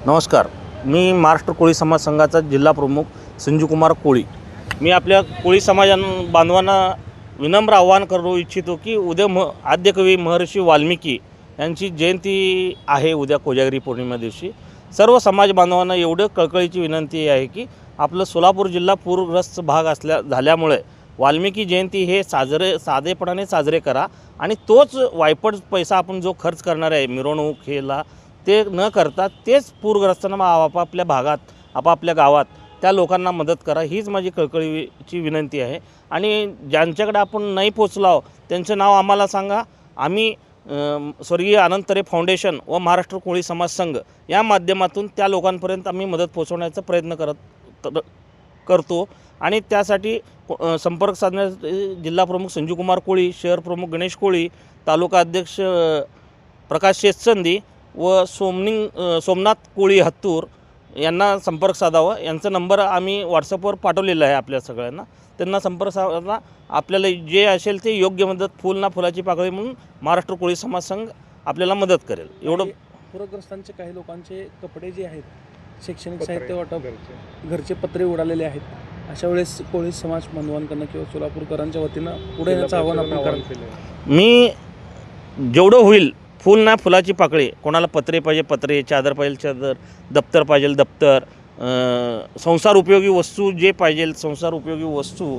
नमस्कार. मी महाराष्ट्र कोळी समाज संघाचा जिल्हा प्रमुख संजूकुमार कोळी. मी आपल्या कोळी बांधवांना विनम्र आवाहन करू इच्छितो की उद्या आद्यकवी महर्षी वाल्मिकी यांची जयंती आहे. उद्या कोजागिरी पौर्णिमा दिवशी सर्व समाज बांधवांना एवढं कळकळीची विनंती आहे की आपलं सोलापूर जिल्हा पूरग्रस्त भाग झाल्यामुळे वाल्मिकी जयंती हे साधेपणाने साजरे करा आणि तोच वायपट पैसा आपण जो खर्च करणार आहे मिरवणूक हेला ते न करता तेच पूरग्रस्तांना आपापल्या भागात आपापल्या गावात त्या लोकांना मदत करा, हीच माझी कळकळीची विनंती आहे. आणि ज्यांच्याकडे आपण नाही पोचलो त्यांचं नाव आम्हाला सांगा. आम्ही स्वर्गीय अनंतरे फाउंडेशन व महाराष्ट्र कोळी समाज संघ या माध्यमातून त्या लोकांपर्यंत आम्ही मदत पोचवण्याचा प्रयत्न करतो. आणि त्यासाठी संपर्क साधण्यासाठी जिल्हा प्रमुख संजूकुमार कोळी, शहर प्रमुख गणेश कोळी, तालुका अध्यक्ष प्रकाश शेतचंदी व सोमनाथ कोळी हत्तूर यांना संपर्क साधावा. यांचा नंबर आम्ही व्हॉट्सअपवर पाठवलेला आहे आपल्या सगळ्यांना. त्यांना संपर्क साधा. आपल्याला जे असेल ते योग्य मदत फूल ना फुलाची पाकळी म्हणून महाराष्ट्र कोळी समाज संघ आपल्याला मदत करेल. एवढं पूरग्रस्तांचे काही लोकांचे कपडे जे आहेत, शैक्षणिक साहित्य वाटप, घरचे पत्रे उडालेले आहेत. अशा वेळेस कोळी समाज बांधवांकडनं किंवा सोलापूरकरांच्या वतीनं पुढे येण्याचं आव्हान आपण कराल. मी जेवढं होईल फूल ना फुलाची पाकळी, कोणाला पत्रे पाहिजे पत्रे, चादर पाहिजे चादर, दप्तर पाहिजे दप्तर, संसार उपयोगी वस्तू जे पाहिजे संसार उपयोगी वस्तू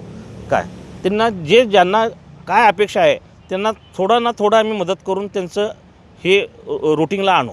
काय त्यांना ज्यांना काय अपेक्षा आहे त्यांना थोडा ना थोडा आम्ही मदत करून त्यांचं हे रुटीनला आणू.